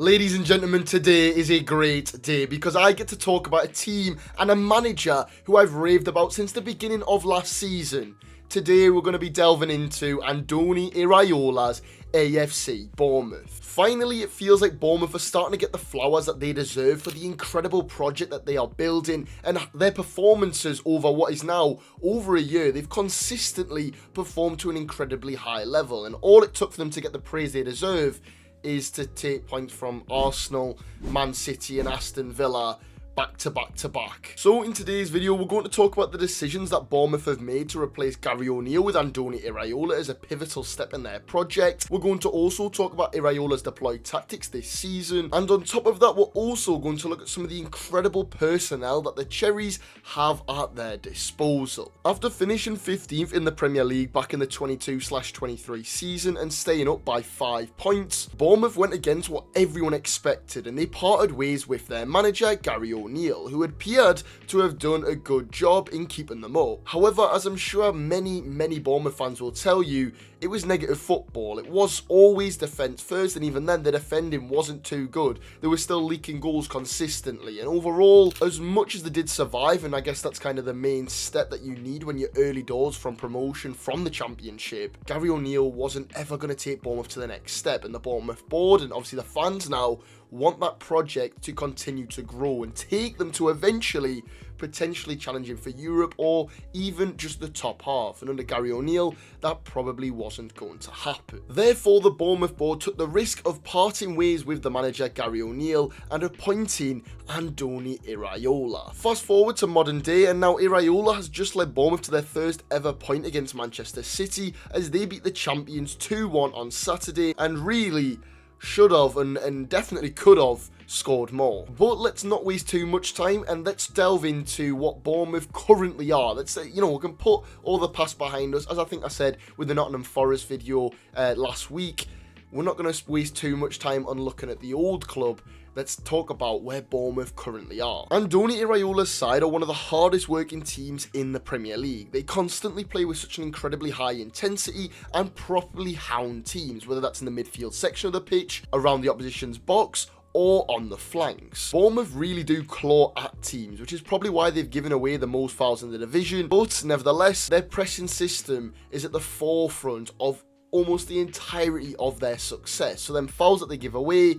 Ladies and gentlemen, today is a great day because I get to talk about a team and a manager who I've raved about since the beginning of last season. Today we're going to be delving into Andoni Iraola's AFC Bournemouth. Finally, it feels like Bournemouth are starting to get the flowers that they deserve for the incredible project that they are building, and their performances over what is now over a year, they've consistently performed to an incredibly high level, and all it took for them to get the praise they deserve is to take points from Arsenal, Man City and Aston Villa back to back. So in today's video, we're going to talk about the decisions that Bournemouth have made to replace Gary O'Neill with Andoni Iraola as a pivotal step in their project. We're going to also talk about Iraola's deployed tactics this season, and on top of that, we're also going to look at some of the incredible personnel that the Cherries have at their disposal. After finishing 15th in the Premier League back in the 22/23 season and staying up by 5 points, Bournemouth went against what everyone expected, and they parted ways with their manager Gary O'Neill, who appeared to have done a good job in keeping them up. However, as I'm sure many Bournemouth fans will tell you, it was negative football. It was always defence first, and even then the defending wasn't too good. They were still leaking goals consistently, and overall, as much as they did survive, and I guess that's kind of the main step that you need when you're early doors from promotion from the Championship, Gary O'Neill wasn't ever going to take Bournemouth to the next step, and the Bournemouth board and obviously the fans now want that project to continue to grow and take them to eventually potentially challenging for Europe or even just the top half, and under Gary O'Neill that probably wasn't going to happen. Therefore, the Bournemouth board took the risk of parting ways with the manager Gary O'Neill and appointing Andoni Iraola. Fast forward to modern day, and now Iraola has just led Bournemouth to their first ever point against Manchester City as they beat the champions 2-1 on Saturday, and really should have and definitely could have scored more. But let's not waste too much time and let's delve into what Bournemouth currently are. Let's say, we can put all the past behind us. As I think I said with the Nottingham Forest video last week, we're not going to waste too much time on looking at the old club. Let's talk about where Bournemouth currently are. Andoni Iraola's side are one of the hardest working teams in the Premier League. They constantly play with such an incredibly high intensity and properly hound teams, whether that's in the midfield section of the pitch, around the opposition's box, or on the flanks. Bournemouth really do claw at teams, which is probably why they've given away the most fouls in the division, but nevertheless, their pressing system is at the forefront of almost the entirety of their success. So them fouls that they give away,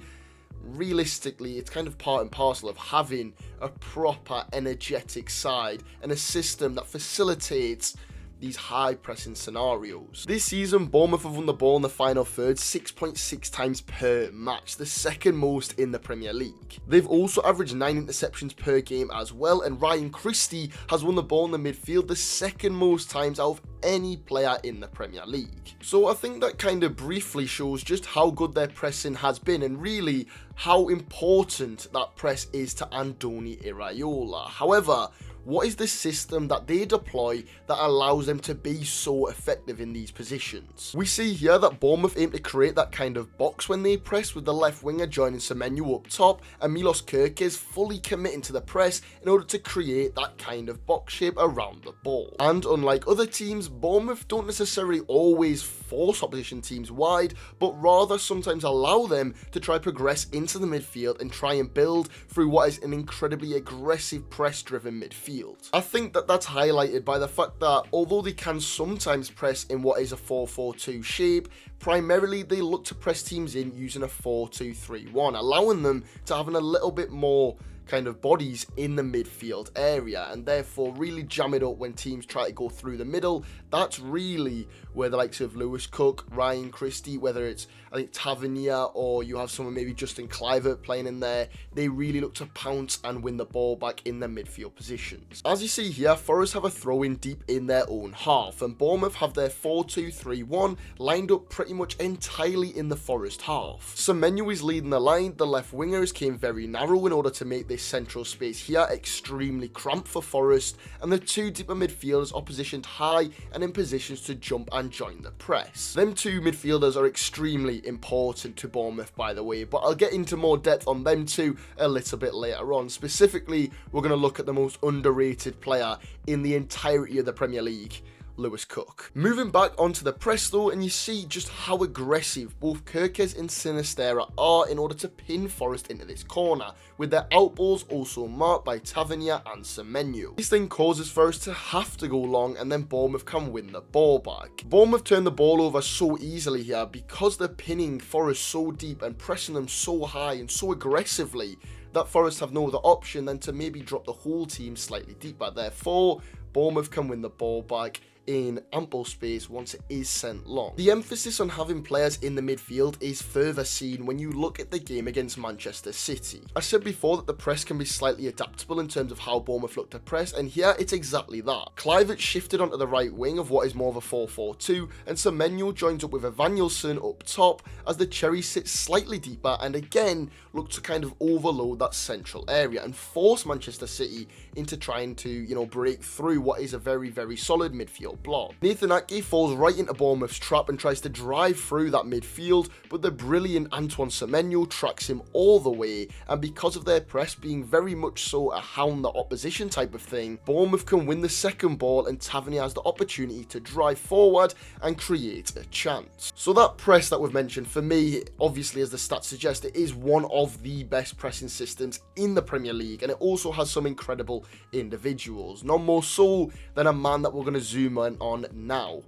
realistically, it's kind of part and parcel of having a proper energetic side and a system that facilitates these high pressing scenarios. This season, Bournemouth have won the ball in the final third 6.6 times per match, the second most in the Premier League. They've also averaged 9 interceptions per game as well, and Ryan Christie has won the ball in the midfield the second most times out of any player in the Premier League. So I think that kind of briefly shows just how good their pressing has been and really how important that press is to Andoni Iraola. However, what is the system that they deploy that allows them to be so effective in these positions? We see here that Bournemouth aim to create that kind of box when they press, with the left winger joining Semenyo up top and Milos Kerkez fully committing to the press in order to create that kind of box shape around the ball. And unlike other teams, Bournemouth don't necessarily always force opposition teams wide, but rather sometimes allow them to try progress into the midfield and try and build through what is an incredibly aggressive press-driven midfield. I think that that's highlighted by the fact that although they can sometimes press in what is a 4-4-2 shape, primarily they look to press teams in using a 4-2-3-1, allowing them to have a little bit more kind of bodies in the midfield area and therefore really jam it up when teams try to go through the middle. That's really where the likes of Lewis Cook, Ryan Christie, whether it's I think Tavernier or you have someone maybe Justin Kluivert playing in there, they really look to pounce and win the ball back in their midfield positions. As you see here, Forest have a throw in deep in their own half, and Bournemouth have their 4-2-3-1 lined up pretty much entirely in the Forest half. Semenyo is leading the line, the left wingers came very narrow in order to make this central space here extremely cramped for Forest, and the two deeper midfielders are positioned high and in positions to jump and join the press. Them two midfielders are extremely important to Bournemouth, by the way, but I'll get into more depth on them two a little bit later on. Specifically, we're going to look at the most underrated player in the entirety of the Premier League. Lewis Cook. Moving back onto the press though, and you see just how aggressive both Kirkes and Sinisterra are in order to pin Forest into this corner, with their outballs also marked by Tavernier and Semenyo. This then causes Forest to have to go long, and then Bournemouth can win the ball back. Bournemouth turn the ball over so easily here because they're pinning Forest so deep and pressing them so high and so aggressively that Forest have no other option than to maybe drop the whole team slightly deeper. Therefore, Bournemouth can win the ball back in ample space once it is sent long. The emphasis on having players in the midfield is further seen when you look at the game against Manchester City. I said before that the press can be slightly adaptable in terms of how Bournemouth look to press, and here it's exactly that. Kluivert shifted onto the right wing of what is more of a 4-4-2, and Semenyo joins up with Evangelson up top as the Cherries sit slightly deeper and again look to kind of overload that central area and force Manchester City into trying to, break through what is a very, very solid midfield block. Nathan Ake falls right into Bournemouth's trap and tries to drive through that midfield, but the brilliant Antoine Semenyo tracks him all the way, and because of their press being very much so a hound the opposition type of thing, Bournemouth can win the second ball and Tavernier has the opportunity to drive forward and create a chance. So that press that we've mentioned, for me, obviously as the stats suggest, it is one of the best pressing systems in the Premier League, and it also has some incredible individuals. None more so than a man that we're going to zoom on now,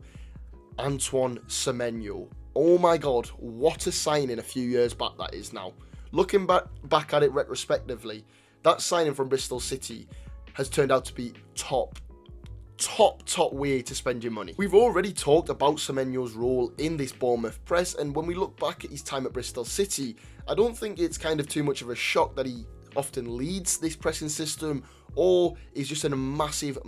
Antoine Semenyo. Oh my god, what a signing a few years back that is now. Looking back at it retrospectively, that signing from Bristol City has turned out to be top way to spend your money. We've already talked about Semenyo's role in this Bournemouth press, and when we look back at his time at Bristol City, I don't think it's kind of too much of a shock that he often leads this pressing system or is just a massive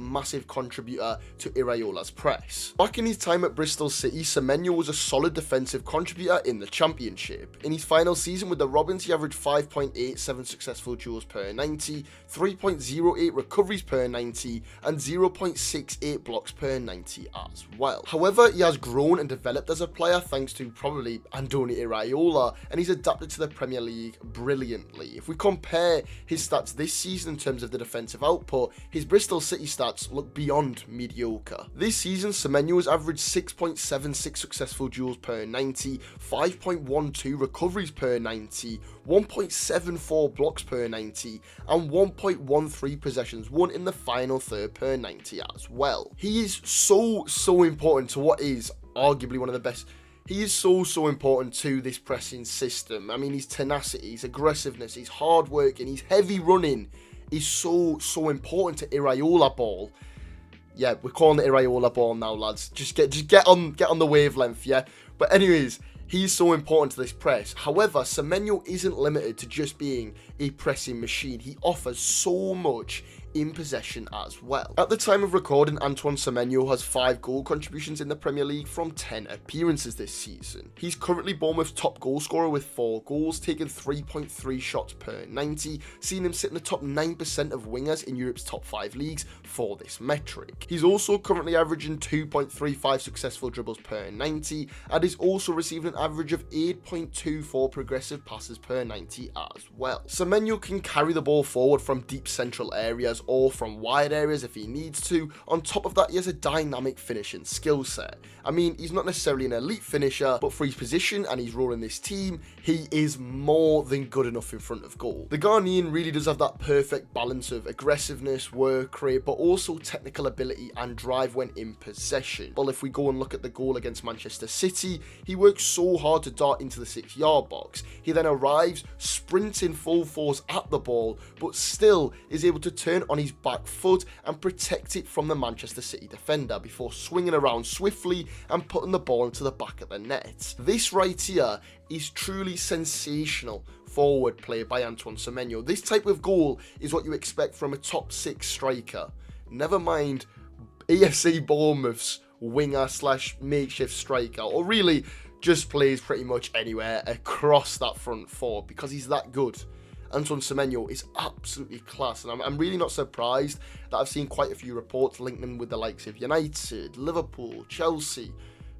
contributor to Iraola's press. Back in his time at Bristol City, Semenyo was a solid defensive contributor in the Championship. In his final season with the Robins, he averaged 5.87 successful duels per 90, 3.08 recoveries per 90, and 0.68 blocks per 90 as well. However, he has grown and developed as a player thanks to probably Andoni Iraola, and he's adapted to the Premier League brilliantly. If we compare his stats this season in terms of the defensive output, his Bristol City stats look beyond mediocre. This season, Semenyo has averaged 6.76 successful duels per 90, 5.12 recoveries per 90, 1.74 blocks per 90, and 1.13 possessions won in the final third per 90 as well. He is so important to what is arguably one of the best. He is so important to this pressing system. I mean, his tenacity, his aggressiveness, his hard work, and his heavy running is so important to Iraola ball. Yeah, we're calling it Iraola ball now, lads. Just get on the wavelength, yeah. But anyways, he's so important to this press. However, Semenyo isn't limited to just being a pressing machine. He offers so much in possession as well. At the time of recording, Antoine Semenyo has 5 goal contributions in the Premier League from 10 appearances this season. He's currently Bournemouth's top goal scorer with 4 goals, taking 3.3 shots per 90, seeing him sit in the top 9% of wingers in Europe's top 5 leagues for this metric. He's also currently averaging 2.35 successful dribbles per 90, and is also receiving an average of 8.24 progressive passes per 90 as well. Semenyo can carry the ball forward from deep central areas or from wide areas if he needs to. On top of that, he has a dynamic finishing skill set. I mean, he's not necessarily an elite finisher, but for his position and his role in this team, he is more than good enough in front of goal. The Ghanaian really does have that perfect balance of aggressiveness, work rate, but also technical ability and drive when in possession. Well, if we go and look at the goal against Manchester City, he works so hard to dart into the 6-yard box. He then arrives, sprinting full force at the ball, but still is able to turn on his back foot and protect it from the Manchester City defender before swinging around swiftly and putting the ball into the back of the net. This right here is truly sensational forward play by Antoine Semenyo. This type of goal is what you expect from a top 6 striker. Never mind AFC Bournemouth's winger / makeshift striker, or really just plays pretty much anywhere across that front 4 because he's that good. Antoine Semenyo is absolutely class, and I'm really not surprised that I've seen quite a few reports linking him with the likes of United, Liverpool, Chelsea,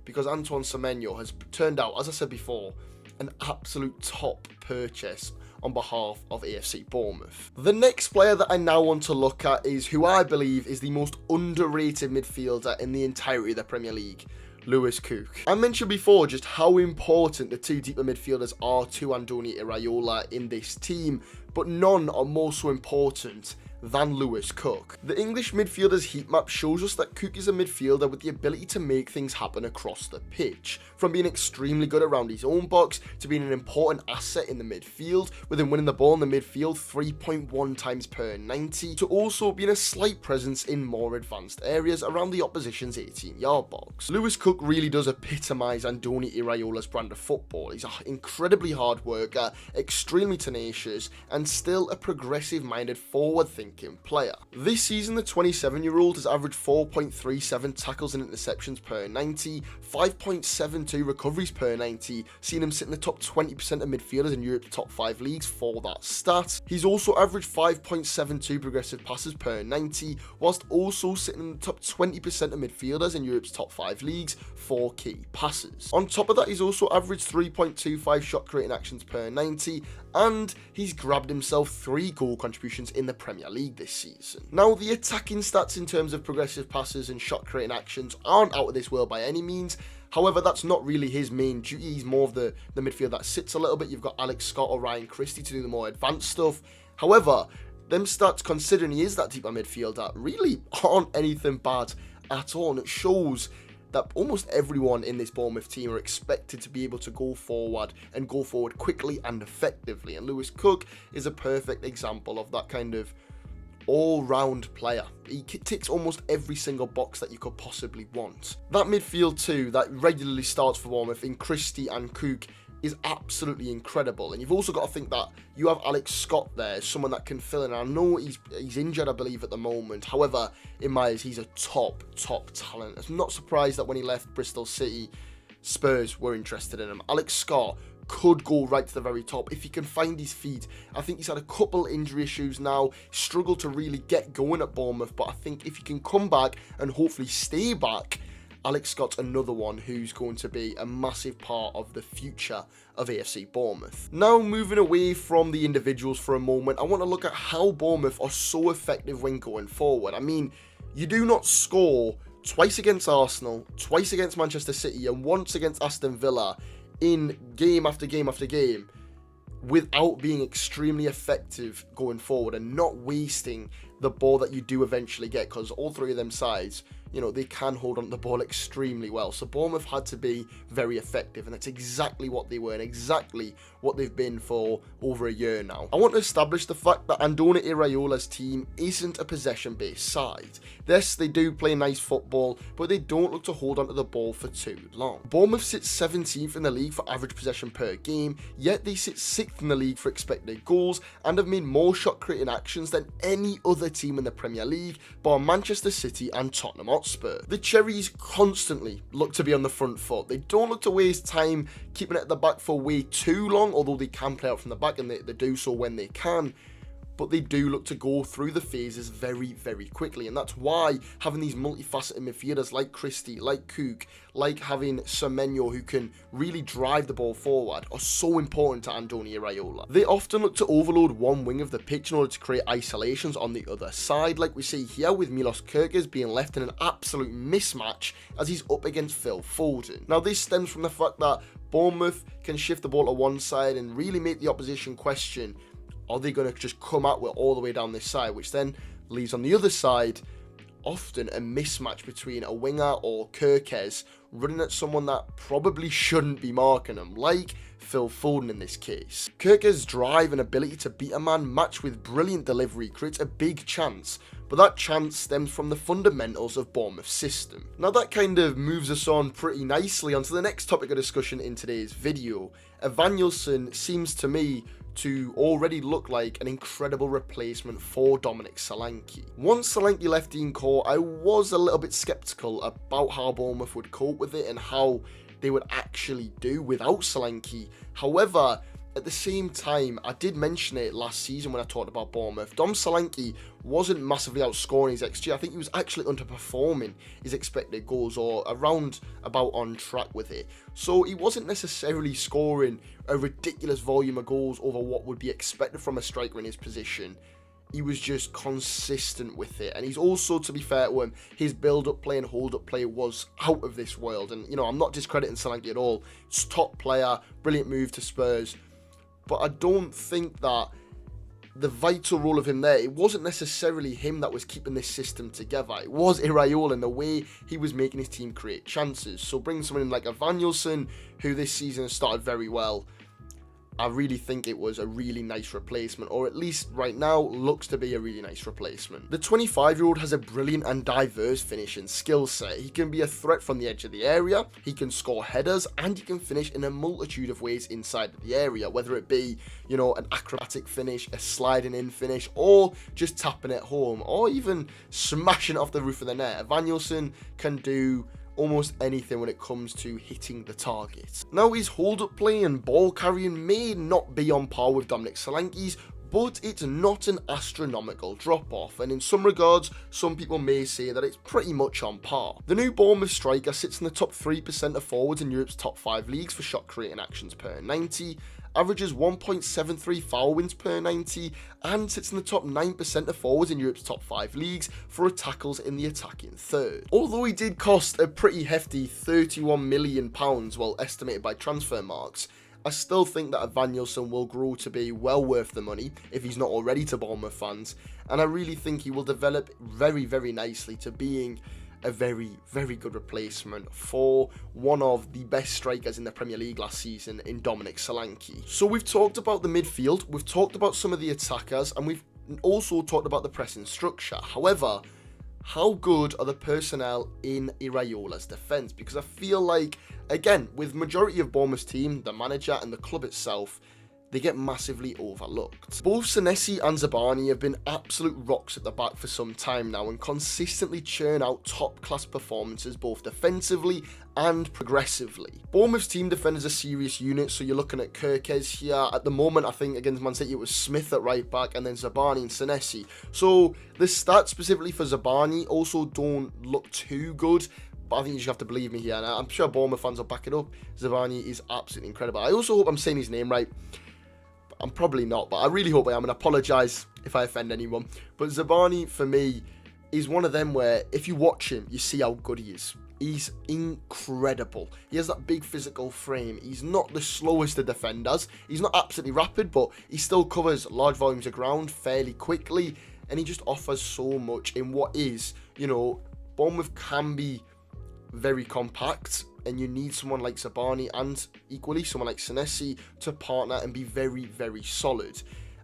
because Antoine Semenyo has turned out, as I said before, an absolute top purchase on behalf of AFC Bournemouth. The next player that I now want to look at is who I believe is the most underrated midfielder in the entirety of the Premier League. Lewis Cook. I mentioned before just how important the two deeper midfielders are to Andoni Iraola in this team, but none are more so important than Lewis Cook. The English midfielders heat map shows us that Cook is a midfielder with the ability to make things happen across the pitch, from being extremely good around his own box to being an important asset in the midfield, with him winning the ball in the midfield 3.1 times per 90, to also being a slight presence in more advanced areas around the opposition's 18-yard box. Lewis Cook really does epitomise Andoni Iraola's brand of football. He's an incredibly hard worker, extremely tenacious, and still a progressive-minded, forward-thinking player. This season, the 27-year-old has averaged 4.37 tackles and interceptions per 90, 5.72 recoveries per 90, seeing him sit in the top 20% of midfielders in Europe's top 5 leagues for that stat. He's also averaged 5.72 progressive passes per 90, whilst also sitting in the top 20% of midfielders in Europe's top 5 leagues for key passes. On top of that, he's also averaged 3.25 shot creating actions per 90, and he's grabbed himself 3 goal contributions in the Premier League this season. Now, the attacking stats in terms of progressive passes and shot creating actions aren't out of this world by any means. However, that's not really his main duty. He's more of the midfield that sits a little bit. You've got Alex Scott or Ryan Christie to do the more advanced stuff. However, them stats, considering he is that deeper midfielder, really aren't anything bad at all, and it shows that almost everyone in this Bournemouth team are expected to be able to go forward and go forward quickly and effectively, and Lewis Cook is a perfect example of that kind of all-round player. He ticks almost every single box that you could possibly want. That midfield too, that regularly starts for Bournemouth in Christie and Cook, is absolutely incredible. And you've also got to think that you have Alex Scott there, someone that can fill in. I know he's injured, I believe, at the moment. However, in my eyes, he's a top talent. I'm not surprised that when he left Bristol City, Spurs were interested in him. Alex Scott could go right to the very top if he can find his feet. I think he's had a couple injury issues now, struggled to really get going at Bournemouth, but I think if he can come back and hopefully stay back, Alex Scott's another one who's going to be a massive part of the future of AFC Bournemouth. Now, moving away from the individuals for a moment, I want to look at how Bournemouth are so effective when going forward. I mean, you do not score twice against Arsenal, twice against Manchester City, and once against Aston Villa in game after game after game without being extremely effective going forward and not wasting the ball that you do eventually get, because all 3 of them sides, you know, they can hold on to the ball extremely well. So Bournemouth had to be very effective, and that's exactly what they were and exactly what they've been for over a year now. I want to establish the fact that Andoni Iraola's team isn't a possession-based side. Yes, they do play nice football, but they don't look to hold on to the ball for too long. Bournemouth sits 17th in the league for average possession per game, yet they sit 6th in the league for expected goals and have made more shot-creating actions than any other team in the Premier League, bar Manchester City and Tottenham Hotspur. The Cherries constantly look to be on the front foot. They don't look to waste time keeping it at the back for way too long, although they can play out from the back and they do so when they can. But they do look to go through the phases very quickly, and that's why having these multifaceted midfielders like Christie, like Cook, like having Semenyo who can really drive the ball forward are so important to Andoni Iraola. They often look to overload one wing of the pitch in order to create isolations on the other side, like we see here with Milos Kerkez being left in an absolute mismatch as he's up against Phil Foden. Now, this stems from the fact that Bournemouth can shift the ball to one side and really make the opposition question, are they going to just come out with all the way down this side, which then leaves on the other side often a mismatch between a winger or Kerkez running at someone that probably shouldn't be marking him, like Phil Foden in this case. Kerkez's drive and ability to beat a man matched with brilliant delivery creates a big chance, but that chance stems from the fundamentals of Bournemouth's system. Now, that kind of moves us on pretty nicely onto the next topic of discussion in today's video. Evanilson seems to me to already look like an incredible replacement for Dominic Solanke. Once Solanke left Dean Court, I was a little bit sceptical about how Bournemouth would cope with it and how they would actually do without Solanke. However, at the same time, I did mention it last season when I talked about Bournemouth. Dom Solanke wasn't massively outscoring his XG. I think he was actually underperforming his expected goals, or around about on track with it. So he wasn't necessarily scoring a ridiculous volume of goals over what would be expected from a striker in his position. He was just consistent with it. And he's also, to be fair to him, his build-up play and hold-up play was out of this world. And, you know, I'm not discrediting Solanke at all. It's top player, brilliant move to Spurs. But I don't think that the vital role of him there, it wasn't necessarily him that was keeping this system together. It was Iraola and the way he was making his team create chances. So bringing someone in like Evanilson, who this season has started very well, I really think it was a really nice replacement, or at least right now looks to be a really nice replacement. The 25-year-old has a brilliant and diverse finishing skill set. He can be a threat from the edge of the area, he can score headers, and he can finish in a multitude of ways inside the area, whether it be, you know, an acrobatic finish, a sliding in finish, or just tapping it home, or even smashing it off the roof of the net. Evanilson can do almost anything when it comes to hitting the target. Now, his hold-up play and ball carrying may not be on par with Dominic Solanke's, but it's not an astronomical drop-off, and in some regards, some people may say that it's pretty much on par. The new Bournemouth striker sits in the top 3% of forwards in Europe's top 5 leagues for shot-creating actions per 90, averages 1.73 foul wins per 90, and sits in the top 9% of forwards in Europe's top 5 leagues for tackles in the attacking third. Although he did cost a pretty hefty £31 million, well estimated by transfer marks, I still think that Evanilson will grow to be well worth the money if he's not already to Bournemouth fans, and I really think he will develop very, very nicely to being a very, very good replacement for one of the best strikers in the Premier League last season in Dominic Solanke. So we've talked about the midfield, we've talked about some of the attackers, and we've also talked about the pressing structure. However, how good are the personnel in Iraola's defence? Because I feel like, again, with majority of Bournemouth's team, the manager and the club itself, they get massively overlooked. Both Senesi and Zabani have been absolute rocks at the back for some time now and consistently churn out top-class performances both defensively and progressively. Bournemouth's team defenders are a serious unit, so you're looking at Kirkes here. At the moment, I think against Man City it was Smith at right back and then Zabani and Senesi. So the stats specifically for Zabani also don't look too good, but I think you just have to believe me here, and I'm sure Bournemouth fans will back it up. Zabani is absolutely incredible. I also hope I'm saying his name right. I'm probably not, but I really hope I am, and I apologise if I offend anyone. But Zabani, for me, is one of them where if you watch him, you see how good he is. He's incredible. He has that big physical frame. He's not the slowest of defenders. He's not absolutely rapid, but he still covers large volumes of ground fairly quickly, and he just offers so much in what is, you know, Bournemouth can be very compact, and you need someone like Zabani and equally someone like Senesi to partner and be very, very solid.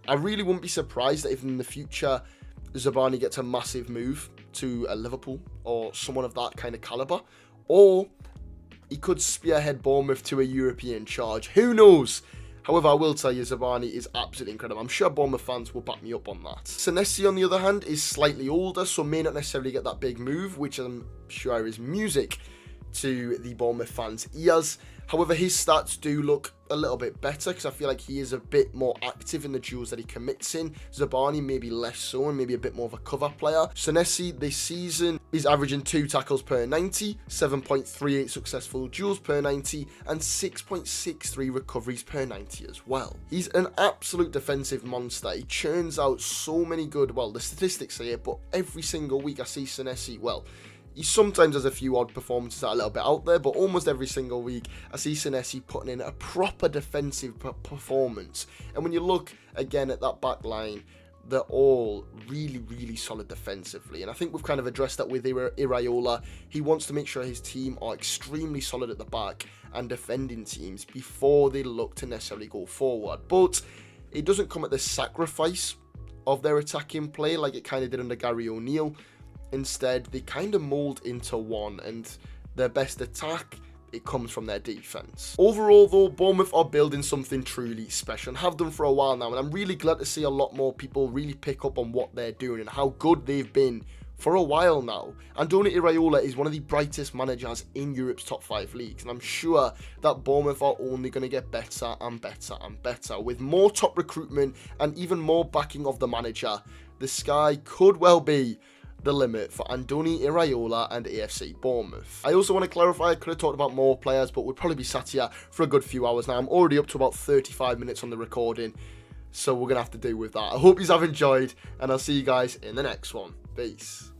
I really wouldn't be surprised that if in the future Zabani gets a massive move to a Liverpool or someone of that kind of calibre, or he could spearhead Bournemouth to a European charge. Who knows? However, I will tell you, Zabani is absolutely incredible. I'm sure Bournemouth fans will back me up on that. Senesi, on the other hand, is slightly older, so may not necessarily get that big move, which I'm sure is music to the Bournemouth fans' ears. However, his stats do look a little bit better because I feel like he is a bit more active in the duels that he commits in. Zabani maybe less so and maybe a bit more of a cover player. Senesi this season is averaging 2 tackles per 90, 7.38 successful duels per 90 and 6.63 recoveries per 90 as well. He's an absolute defensive monster. He churns out so many good, well, the statistics say it, but every single week I see Senesi, well, he sometimes has a few odd performances that are a little bit out there, but almost every single week I see Senesi putting in a proper defensive performance. And when you look again at that back line, they're all really, really solid defensively. And I think we've kind of addressed that with Iraola. He wants to make sure his team are extremely solid at the back and defending teams before they look to necessarily go forward. But it doesn't come at the sacrifice of their attacking play like it kind of did under Gary O'Neill. Instead, they kind of mould into one, and their best attack, it comes from their defence. Overall, though, Bournemouth are building something truly special and have done for a while now, and I'm really glad to see a lot more people really pick up on what they're doing and how good they've been for a while now. Andoni Iraola is one of the brightest managers in Europe's top 5 leagues, and I'm sure that Bournemouth are only going to get better and better and better. With more top recruitment and even more backing of the manager, the sky could well be the limit for Andoni Iraola and AFC Bournemouth. I also want to clarify, I could have talked about more players, but we'd probably be sat here for a good few hours now. I'm already up to about 35 minutes on the recording, so we're going to have to deal with that. I hope you have enjoyed, and I'll see you guys in the next one. Peace.